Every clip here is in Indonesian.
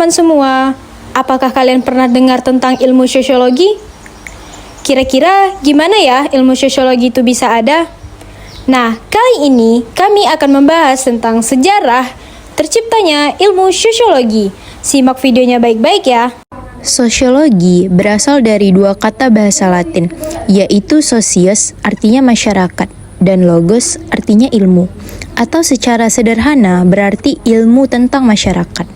teman-teman semua, apakah kalian pernah dengar tentang ilmu sosiologi? Kira-kira gimana ya ilmu sosiologi itu bisa ada? Nah, kali ini kami akan membahas tentang sejarah terciptanya ilmu sosiologi. Simak videonya baik-baik ya. Sosiologi berasal dari dua kata bahasa Latin, yaitu socius artinya masyarakat dan logos artinya ilmu, atau secara sederhana berarti ilmu tentang masyarakat.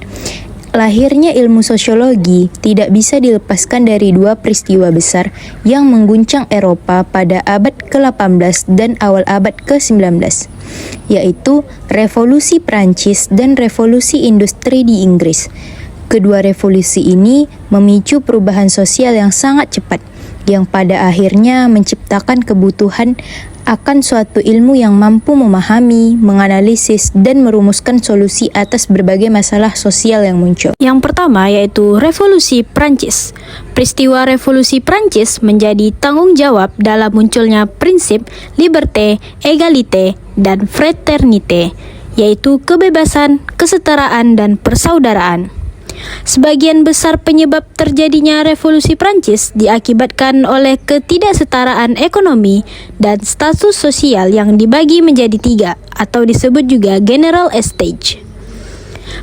Lahirnya ilmu sosiologi tidak bisa dilepaskan dari dua peristiwa besar yang mengguncang Eropa pada abad ke-18 dan awal abad ke-19, yaitu Revolusi Prancis dan Revolusi Industri di Inggris. Kedua revolusi ini memicu perubahan sosial yang sangat cepat, yang pada akhirnya menciptakan kebutuhan akan suatu ilmu yang mampu memahami, menganalisis, dan merumuskan solusi atas berbagai masalah sosial yang muncul. Yang pertama yaitu Revolusi Prancis. Peristiwa Revolusi Prancis menjadi tanggung jawab dalam munculnya prinsip liberté, égalité, dan fraternité, yaitu kebebasan, kesetaraan, dan persaudaraan. Sebagian besar penyebab terjadinya revolusi Prancis diakibatkan oleh ketidaksetaraan ekonomi dan status sosial yang dibagi menjadi tiga atau disebut juga general stage.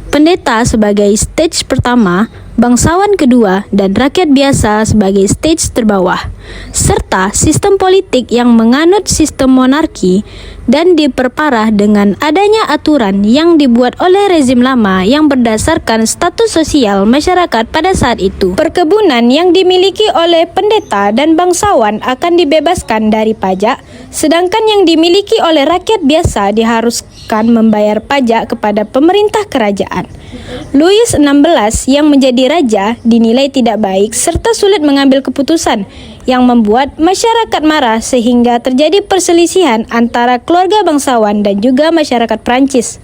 Pendeta sebagai stage pertama, bangsawan kedua, dan rakyat biasa sebagai stage terbawah, serta sistem politik yang menganut sistem monarki dan diperparah dengan adanya aturan yang dibuat oleh rezim lama yang berdasarkan status sosial masyarakat pada saat itu. Perkebunan yang dimiliki oleh pendeta dan bangsawan akan dibebaskan dari pajak, sedangkan yang dimiliki oleh rakyat biasa diharuskan membayar pajak kepada pemerintah kerajaan. Louis XVI yang menjadi raja dinilai tidak baik serta sulit mengambil keputusan, yang membuat masyarakat marah sehingga terjadi perselisihan antara keluarga bangsawan dan juga masyarakat Prancis.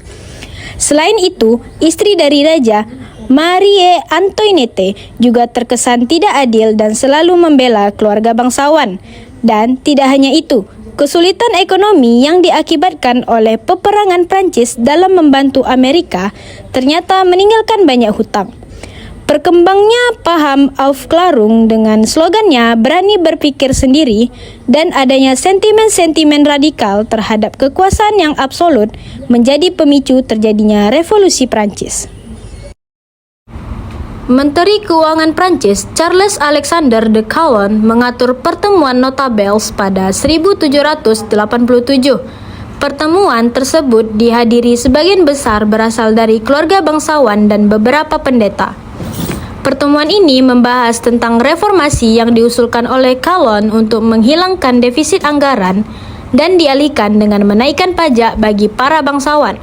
Selain itu, istri dari raja, Marie Antoinette, juga terkesan tidak adil dan selalu membela keluarga bangsawan. Dan tidak hanya itu, kesulitan ekonomi yang diakibatkan oleh peperangan Prancis dalam membantu Amerika ternyata meninggalkan banyak hutang. Berkembangnya paham Aufklärung dengan slogannya berani berpikir sendiri dan adanya sentimen-sentimen radikal terhadap kekuasaan yang absolut menjadi pemicu terjadinya revolusi Prancis. Menteri Keuangan Prancis Charles Alexander de Calonne mengatur pertemuan notables pada 1787. Pertemuan tersebut dihadiri sebagian besar berasal dari keluarga bangsawan dan beberapa pendeta. Pertemuan ini membahas tentang reformasi yang diusulkan oleh Calonne untuk menghilangkan defisit anggaran dan dialihkan dengan menaikkan pajak bagi para bangsawan.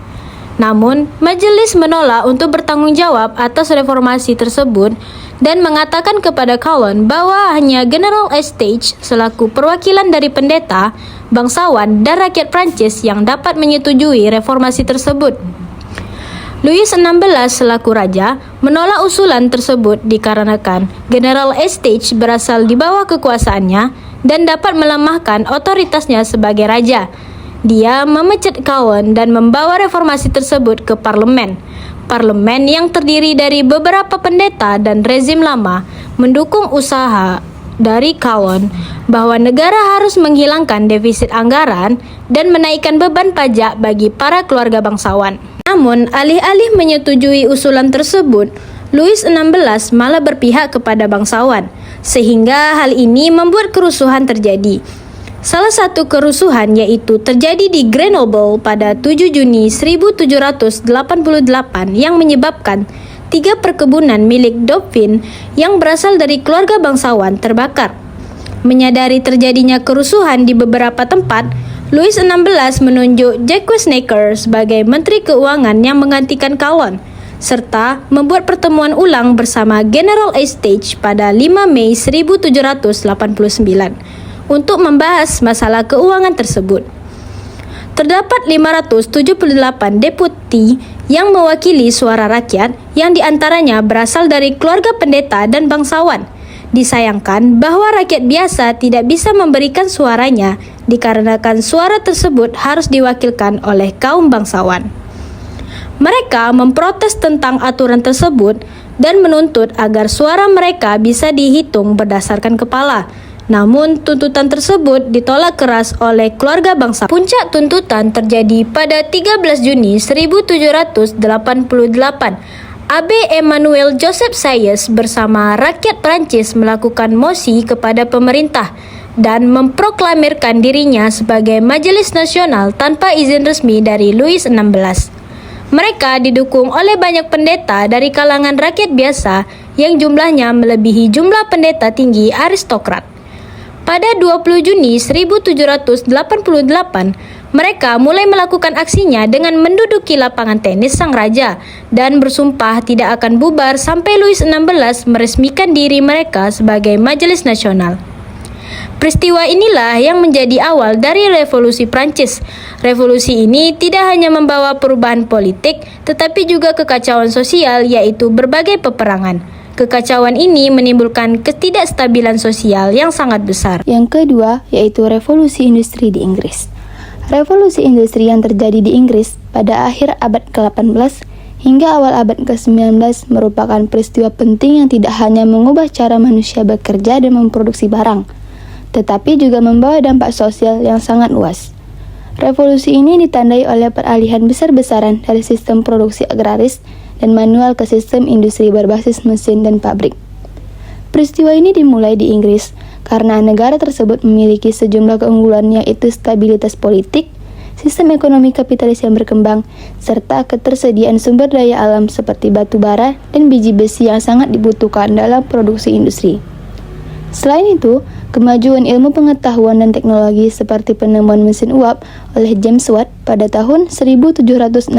Namun, majelis menolak untuk bertanggung jawab atas reformasi tersebut dan mengatakan kepada Calonne bahwa hanya General Estage selaku perwakilan dari pendeta, bangsawan, dan rakyat Prancis yang dapat menyetujui reformasi tersebut. Louis XVI selaku raja menolak usulan tersebut dikarenakan General Estage berasal di bawah kekuasaannya dan dapat melemahkan otoritasnya sebagai raja. Dia memecat Calonne dan membawa reformasi tersebut ke parlemen. Parlemen yang terdiri dari beberapa pendeta dan rezim lama mendukung usaha dari Calonne bahwa negara harus menghilangkan defisit anggaran dan menaikkan beban pajak bagi para keluarga bangsawan. Namun, alih-alih menyetujui usulan tersebut, Louis XVI malah berpihak kepada bangsawan, sehingga hal ini membuat kerusuhan terjadi. Salah satu kerusuhan yaitu terjadi di Grenoble pada 7 Juni 1788 yang menyebabkan 3 perkebunan milik Dauphin yang berasal dari keluarga bangsawan terbakar. Menyadari terjadinya kerusuhan di beberapa tempat, Louis XVI menunjuk Jacques Necker sebagai Menteri Keuangan yang menggantikan Calonne, serta membuat pertemuan ulang bersama General Estage pada 5 Mei 1789 untuk membahas masalah keuangan tersebut. Terdapat 578 deputi yang mewakili suara rakyat yang diantaranya berasal dari keluarga pendeta dan bangsawan. Disayangkan bahwa rakyat biasa tidak bisa memberikan suaranya dikarenakan suara tersebut harus diwakilkan oleh kaum bangsawan. Mereka memprotes tentang aturan tersebut dan menuntut agar suara mereka bisa dihitung berdasarkan kepala. Namun, tuntutan tersebut ditolak keras oleh keluarga bangsa. Puncak tuntutan terjadi pada 13 Juni 1788. Abbé Emmanuel Joseph Sieyès bersama rakyat Prancis melakukan mosi kepada pemerintah dan memproklamirkan dirinya sebagai Majelis Nasional tanpa izin resmi dari Louis XVI. Mereka didukung oleh banyak pendeta dari kalangan rakyat biasa yang jumlahnya melebihi jumlah pendeta tinggi aristokrat. Pada 20 Juni 1788, mereka mulai melakukan aksinya dengan menduduki lapangan tenis sang raja dan bersumpah tidak akan bubar sampai Louis XVI meresmikan diri mereka sebagai Majelis Nasional. Peristiwa inilah yang menjadi awal dari Revolusi Prancis. Revolusi ini tidak hanya membawa perubahan politik, tetapi juga kekacauan sosial, yaitu berbagai peperangan. Kekacauan ini menimbulkan ketidakstabilan sosial yang sangat besar. Yang kedua, yaitu revolusi industri di Inggris. Revolusi industri yang terjadi di Inggris pada akhir abad ke-18 hingga awal abad ke-19 merupakan peristiwa penting yang tidak hanya mengubah cara manusia bekerja dan memproduksi barang, tetapi juga membawa dampak sosial yang sangat luas. Revolusi ini ditandai oleh peralihan besar-besaran dari sistem produksi agraris dan manual ke sistem industri berbasis mesin dan pabrik. Peristiwa ini dimulai di Inggris karena negara tersebut memiliki sejumlah keunggulan, yaitu stabilitas politik, sistem ekonomi kapitalis yang berkembang, serta ketersediaan sumber daya alam seperti batu bara dan biji besi yang sangat dibutuhkan dalam produksi industri. Selain itu, kemajuan ilmu pengetahuan dan teknologi seperti penemuan mesin uap oleh James Watt pada tahun 1769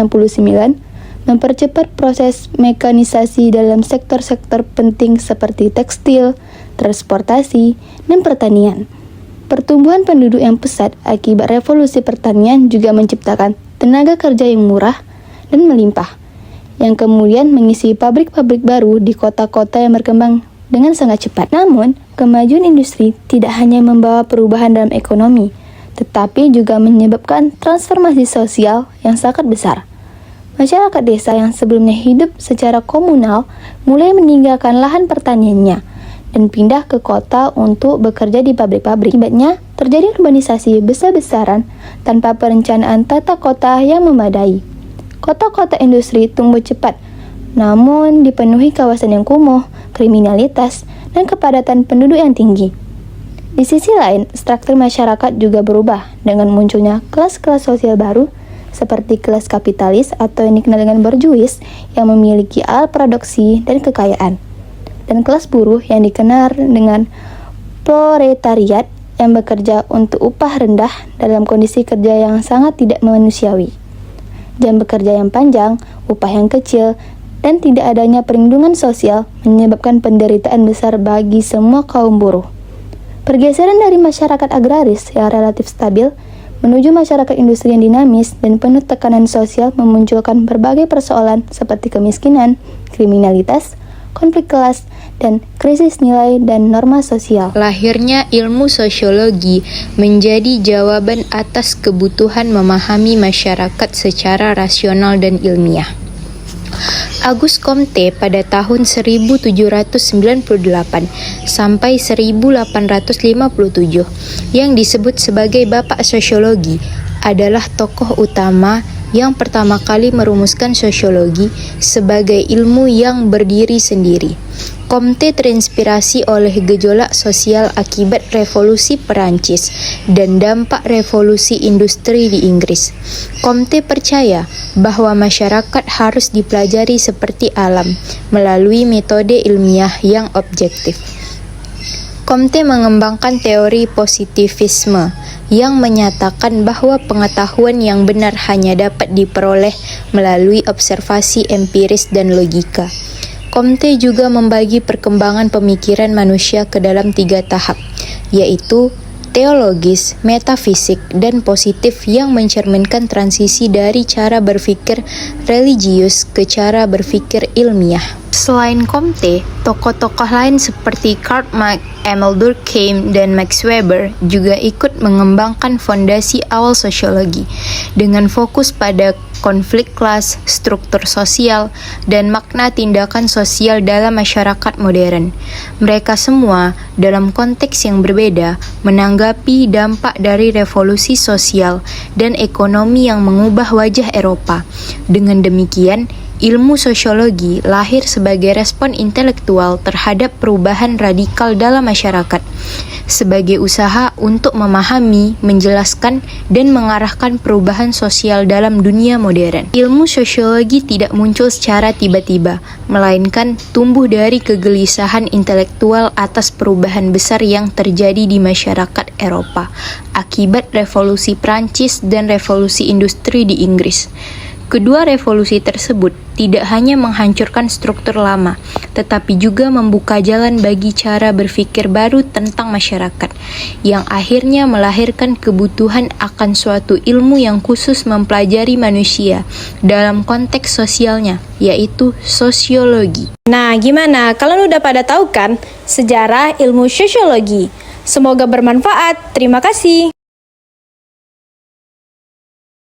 mempercepat proses mekanisasi dalam sektor-sektor penting seperti tekstil, transportasi, dan pertanian. Pertumbuhan penduduk yang pesat akibat revolusi pertanian juga menciptakan tenaga kerja yang murah dan melimpah, yang kemudian mengisi pabrik-pabrik baru di kota-kota yang berkembang dengan sangat cepat. Namun, kemajuan industri tidak hanya membawa perubahan dalam ekonomi, tetapi juga menyebabkan transformasi sosial yang sangat besar. Masyarakat desa yang sebelumnya hidup secara komunal mulai meninggalkan lahan pertaniannya dan pindah ke kota untuk bekerja di pabrik-pabrik. Akibatnya, terjadi urbanisasi besar-besaran tanpa perencanaan tata kota yang memadai. Kota-kota industri tumbuh cepat, namun dipenuhi kawasan yang kumuh, kriminalitas, dan kepadatan penduduk yang tinggi. Di sisi lain, struktur masyarakat juga berubah dengan munculnya kelas-kelas sosial baru seperti kelas kapitalis atau yang dikenal dengan borjuis yang memiliki alat produksi dan kekayaan, dan kelas buruh yang dikenal dengan proletariat yang bekerja untuk upah rendah dalam kondisi kerja yang sangat tidak manusiawi. Jam bekerja yang panjang, upah yang kecil, dan tidak adanya perlindungan sosial menyebabkan penderitaan besar bagi semua kaum buruh. Pergeseran dari masyarakat agraris yang relatif stabil menuju masyarakat industri yang dinamis dan penuh tekanan sosial memunculkan berbagai persoalan seperti kemiskinan, kriminalitas, konflik kelas, dan krisis nilai dan norma sosial. Lahirnya ilmu sosiologi menjadi jawaban atas kebutuhan memahami masyarakat secara rasional dan ilmiah. Auguste Comte pada tahun 1798 sampai 1857 yang disebut sebagai Bapak Sosiologi adalah tokoh utama yang pertama kali merumuskan sosiologi sebagai ilmu yang berdiri sendiri. Comte terinspirasi oleh gejolak sosial akibat revolusi Perancis dan dampak revolusi industri di Inggris. Comte percaya bahwa masyarakat harus dipelajari seperti alam melalui metode ilmiah yang objektif. Comte mengembangkan teori positivisme yang menyatakan bahwa pengetahuan yang benar hanya dapat diperoleh melalui observasi empiris dan logika. Comte juga membagi perkembangan pemikiran manusia ke dalam 3 tahap, yaitu teologis, metafisik, dan positif yang mencerminkan transisi dari cara berpikir religius ke cara berpikir ilmiah. Selain Comte, tokoh-tokoh lain seperti Karl Marx, Emil Durkheim, dan Max Weber juga ikut mengembangkan fondasi awal sosiologi dengan fokus pada konflik kelas, struktur sosial, dan makna tindakan sosial dalam masyarakat modern. Mereka semua, dalam konteks yang berbeda, menanggapi dampak dari revolusi sosial dan ekonomi yang mengubah wajah Eropa. Dengan demikian, ilmu sosiologi lahir sebagai respon intelektual terhadap perubahan radikal dalam masyarakat, sebagai usaha untuk memahami, menjelaskan, dan mengarahkan perubahan sosial dalam dunia modern. Ilmu sosiologi tidak muncul secara tiba-tiba, melainkan tumbuh dari kegelisahan intelektual atas perubahan besar yang terjadi di masyarakat Eropa akibat revolusi Prancis dan revolusi industri di Inggris. Kedua revolusi tersebut tidak hanya menghancurkan struktur lama, tetapi juga membuka jalan bagi cara berpikir baru tentang masyarakat, yang akhirnya melahirkan kebutuhan akan suatu ilmu yang khusus mempelajari manusia dalam konteks sosialnya, yaitu sosiologi. Nah, gimana? Kalian udah pada tahu kan sejarah ilmu sosiologi? Semoga bermanfaat. Terima kasih.